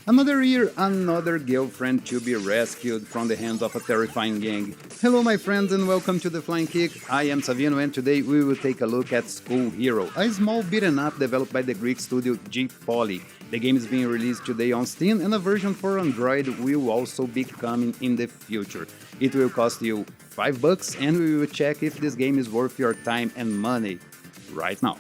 Another year, another girlfriend to be rescued from the hands of a terrifying gang. Hello my friends and welcome to The Flying Kick. I am Savino and today we will take a look at School Hero, a small beat-em up developed by the Greek studio G Poly. The game is being released today on Steam and a version for Android will also be coming in the future. It will cost you $5 and we will check if this game is worth your time and money right now.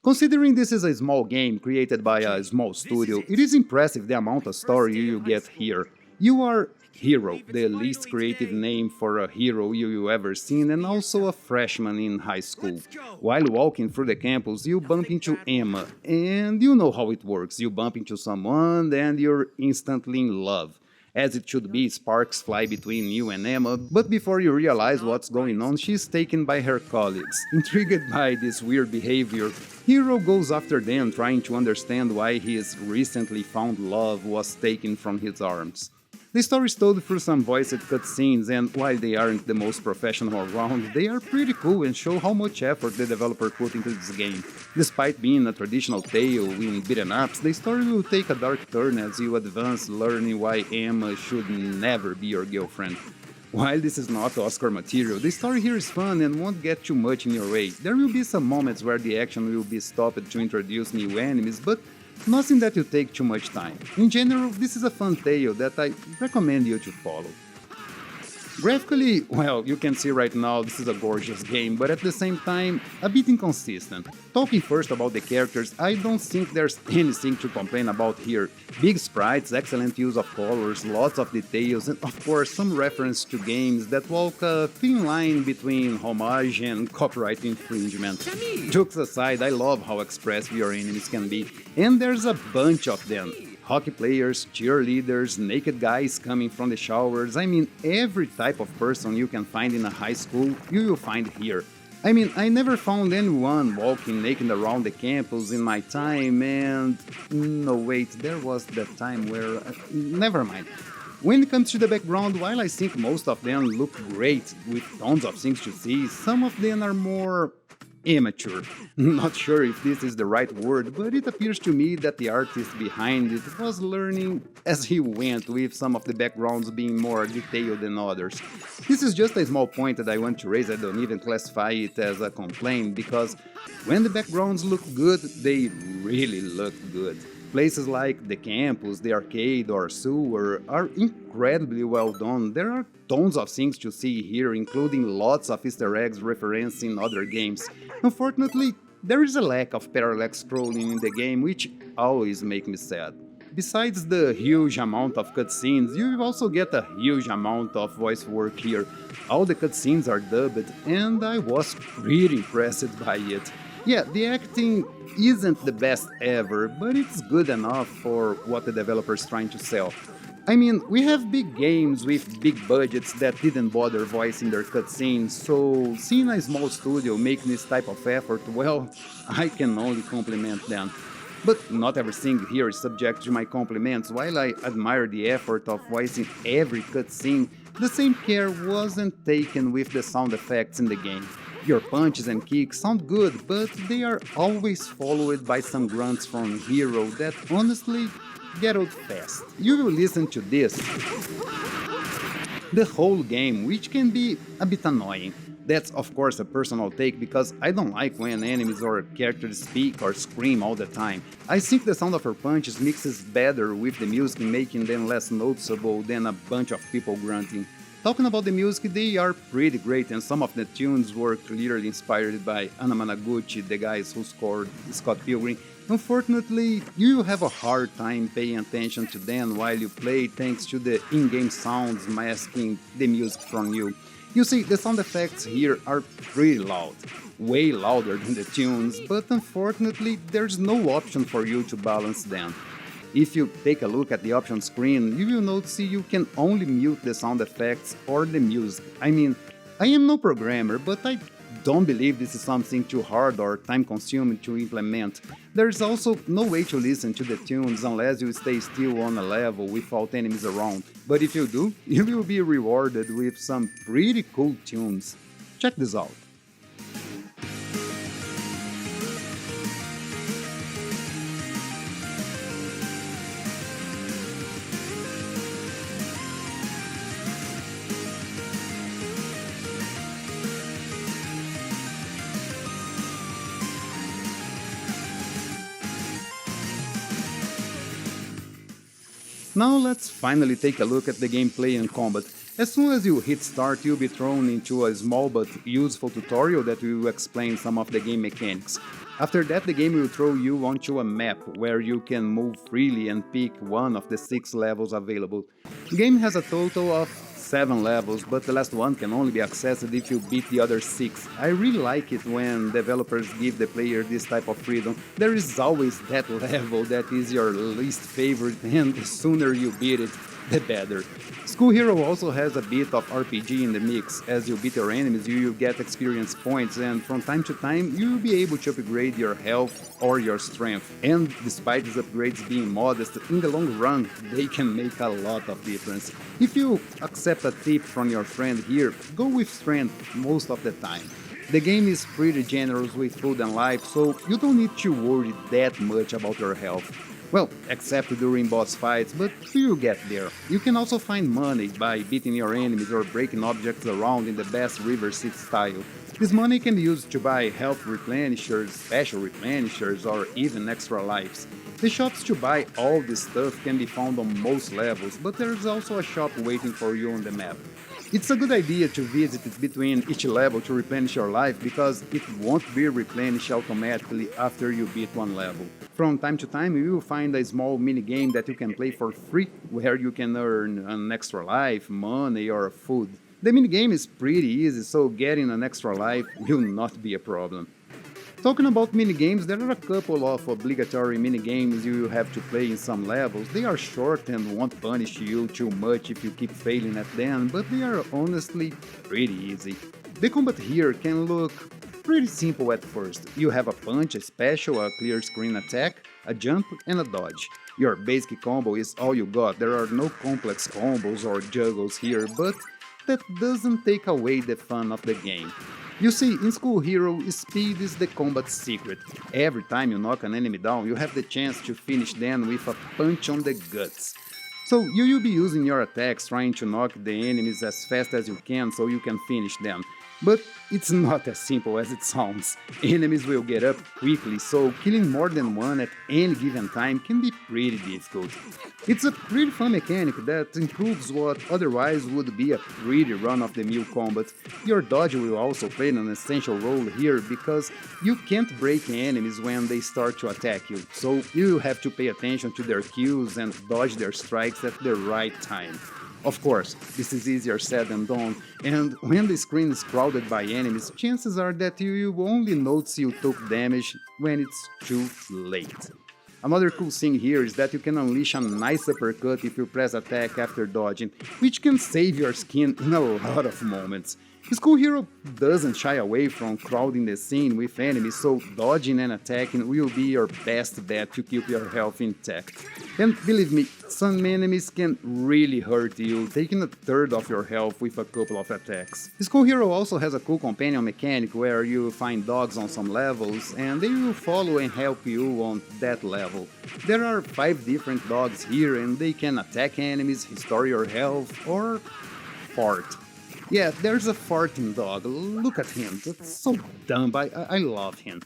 Considering this is a small game created by a small studio, it is impressive the amount of story you get here. You are Hero, the least creative name for a hero you ever seen and also a freshman in high school. While walking through the campus, you bump into Emma, and you know how it works, you bump into someone and you're instantly in love. As it should be, sparks fly between you and Emma, but before you realize what's going on, she's taken by her colleagues. Intrigued by this weird behavior, Hero goes after them trying to understand why his recently found love was taken from his arms. The story is told through some voiced cutscenes, and while they aren't the most professional around, they are pretty cool and show how much effort the developer put into this game. Despite being a traditional tale in beat-em ups, the story will take a dark turn as you advance, learning why Emma should never be your girlfriend. While this is not Oscar material, the story here is fun and won't get too much in your way. There will be some moments where the action will be stopped to introduce new enemies, but nothing that will take too much time. In general, this is a fun tale that I recommend you to follow. Graphically, well, you can see right now this is a gorgeous game, but at the same time, a bit inconsistent. Talking first about the characters, I don't think there's anything to complain about here. Big sprites, excellent use of colors, lots of details, and of course some reference to games that walk a thin line between homage and copyright infringement. Jokes aside, I love how expressive your enemies can be, and there's a bunch of them. Hockey players, cheerleaders, naked guys coming from the showers, I mean every type of person you can find in a high school, you will find here. I mean, I never found anyone walking naked around the campus in my time and... no wait, there was that time where... never mind. When it comes to the background, while I think most of them look great, with tons of things to see, some of them are more... immature. Not sure if this is the right word, but it appears to me that the artist behind it was learning as he went, with some of the backgrounds being more detailed than others. This is just a small point that I want to raise. I don't even classify it as a complaint, because when the backgrounds look good, they really look good. Places like the campus, the arcade or sewer are incredibly well done. There are tons of things to see here, including lots of Easter eggs referencing other games. Unfortunately, there is a lack of parallax scrolling in the game, which always makes me sad. Besides the huge amount of cutscenes, you will also get a huge amount of voice work here. All the cutscenes are dubbed, and I was pretty impressed by it. Yeah, the acting isn't the best ever, but it's good enough for what the developer's trying to sell. I mean, we have big games with big budgets that didn't bother voicing their cutscenes, so seeing a small studio make this type of effort, well, I can only compliment them. But not everything here is subject to my compliments. While I admire the effort of voicing every cutscene, the same care wasn't taken with the sound effects in the game. Your punches and kicks sound good, but they are always followed by some grunts from Hero that honestly get old fast. You will listen to this the whole game, which can be a bit annoying. That's of course a personal take, because I don't like when enemies or characters speak or scream all the time. I think the sound of her punches mixes better with the music, making them less noticeable than a bunch of people grunting. Talking about the music, they are pretty great, and some of the tunes were clearly inspired by Anna Managuchi, the guys who scored Scott Pilgrim. Unfortunately, you will have a hard time paying attention to them while you play, thanks to the in-game sounds masking the music from you. You see, the sound effects here are pretty loud, way louder than the tunes, but unfortunately there's no option for you to balance them. If you take a look at the options screen, you will notice you can only mute the sound effects or the music. I mean, I am no programmer, but I don't believe this is something too hard or time-consuming to implement. There's also no way to listen to the tunes unless you stay still on a level without enemies around, but if you do, you will be rewarded with some pretty cool tunes. Check this out. Now let's finally take a look at the gameplay and combat. As soon as you hit start, you'll be thrown into a small but useful tutorial that will explain some of the game mechanics. After that, the game will throw you onto a map where you can move freely and pick one of the 6 levels available. The game has a total of 7 levels, but the last one can only be accessed if you beat the other 6. I really like it when developers give the player this type of freedom. There is always that level that is your least favorite, and the sooner you beat it, the better. School Hero also has a bit of RPG in the mix. As you beat your enemies, you will get experience points, and from time to time, you will be able to upgrade your health or your strength. And despite these upgrades being modest, in the long run, they can make a lot of difference. If you accept a tip from your friend here, go with strength most of the time. The game is pretty generous with food and life, so you don't need to worry that much about your health. Well, except during boss fights, but you'll get there. You can also find money by beating your enemies or breaking objects around in the best River City style. This money can be used to buy health replenishers, special replenishers, or even extra lives. The shops to buy all this stuff can be found on most levels, but there's also a shop waiting for you on the map. It's a good idea to visit it between each level to replenish your life because it won't be replenished automatically after you beat one level. From time to time you will find a small minigame that you can play for free where you can earn an extra life, money or food. The minigame is pretty easy, so getting an extra life will not be a problem. Talking about minigames, there are a couple of obligatory minigames you will have to play in some levels. They are short and won't punish you too much if you keep failing at them, but they are honestly pretty easy. The combat here can look pretty simple at first. You have a punch, a special, a clear screen attack, a jump, and a dodge. Your basic combo is all you got. There are no complex combos or juggles here, but that doesn't take away the fun of the game. You see, in School Hero, speed is the combat secret. Every time you knock an enemy down, you have the chance to finish them with a punch on the guts. So you will be using your attacks trying to knock the enemies as fast as you can so you can finish them. But it's not as simple as it sounds. Enemies will get up quickly, so killing more than one at any given time can be pretty difficult. It's a pretty fun mechanic that improves what otherwise would be a pretty run-of-the-mill combat. Your dodge will also play an essential role here because you can't break enemies when they start to attack you, so you have to pay attention to their cues and dodge their strikes at the right time. Of course, this is easier said than done, and when the screen is crowded by enemies, chances are that you will only notice you took damage when it's too late. Another cool thing here is that you can unleash a nice uppercut if you press attack after dodging, which can save your skin in a lot of moments. School Hero doesn't shy away from crowding the scene with enemies, so dodging and attacking will be your best bet to keep your health intact. And believe me, some enemies can really hurt you, taking a third of your health with a couple of attacks. School Hero also has a cool companion mechanic where you find dogs on some levels, and they will follow and help you on that level. There are 5 different dogs here, and they can attack enemies, restore your health, or fart. Yeah, there's a farting dog. Look at him. That's so dumb. I love him.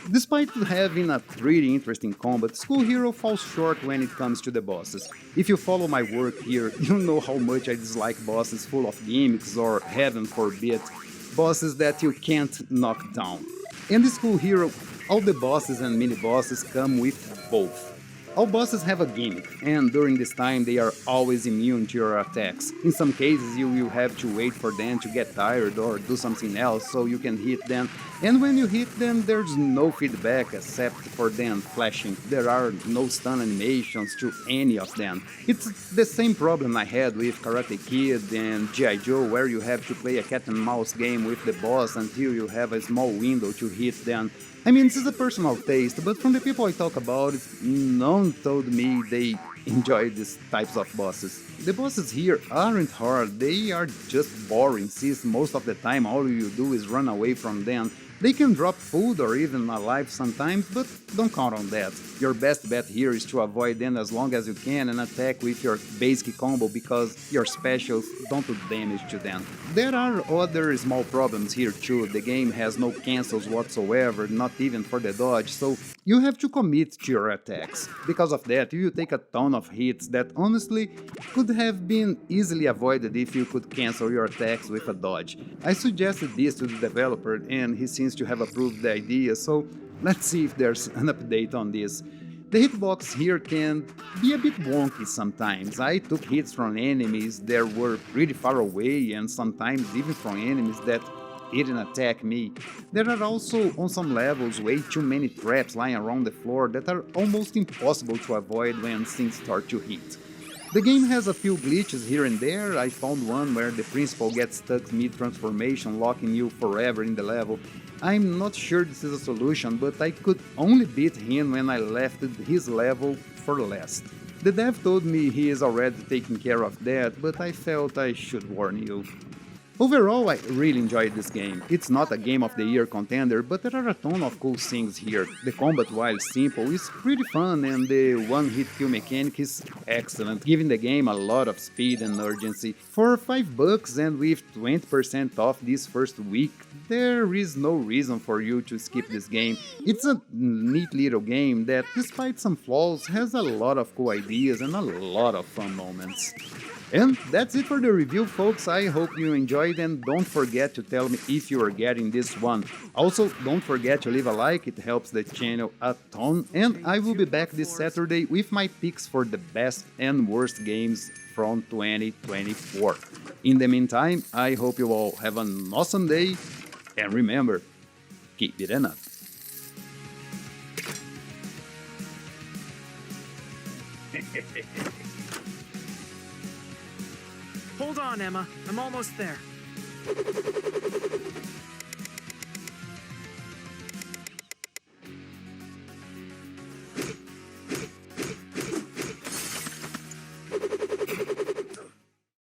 Despite having a pretty interesting combat, School Hero falls short when it comes to the bosses. If you follow my work here, you know how much I dislike bosses full of gimmicks or, heaven forbid, bosses that you can't knock down. In the School Hero, all the bosses and mini-bosses come with both. All bosses have a gimmick, and during this time they are always immune to your attacks. In some cases you will have to wait for them to get tired or do something else so you can hit them, and when you hit them there's no feedback except for them flashing. There are no stun animations to any of them. It's the same problem I had with Karate Kid and G.I. Joe, where you have to play a cat and mouse game with the boss until you have a small window to hit them. I mean, this is a personal taste, but from the people I talk about, none told me they enjoy these types of bosses. The bosses here aren't hard, they are just boring, since most of the time all you do is run away from them. They can drop food or even a life sometimes, but don't count on that. Your best bet here is to avoid them as long as you can and attack with your basic combo because your specials don't do damage to them. There are other small problems here too. The game has no cancels whatsoever, not even for the dodge, so You have to commit to your attacks. Because of that, you take a ton of hits that honestly could have been easily avoided if you could cancel your attacks with a dodge. I suggested this to the developer and he seems to have approved the idea, so let's see if there's an update on this. The hitbox here can be a bit wonky sometimes. I took hits from enemies that were pretty far away and sometimes even from enemies that didn't attack me. There are also, on some levels, way too many traps lying around the floor that are almost impossible to avoid when things start to hit. The game has a few glitches here and there. I found one where the principal gets stuck mid-transformation, locking you forever in the level. I'm not sure this is a solution, but I could only beat him when I left his level for last. The dev told me he is already taking care of that, but I felt I should warn you. Overall, I really enjoyed this game. It's not a Game of the Year contender, but there are a ton of cool things here. The combat, while simple, is pretty fun and the one-hit kill mechanic is excellent, giving the game a lot of speed and urgency. For $5 and with 20% off this first week, there is no reason for you to skip this game. It's a neat little game that, despite some flaws, has a lot of cool ideas and a lot of fun moments. And that's it for the review, folks. I hope you enjoyed and don't forget to tell me if you are getting this one. Also, don't forget to leave a like, it helps the channel a ton, and I will be back this Saturday with my picks for the best and worst games from 2024. In the meantime, I hope you all have an awesome day, and remember, keep beating up. Hold on, Emma. I'm almost there.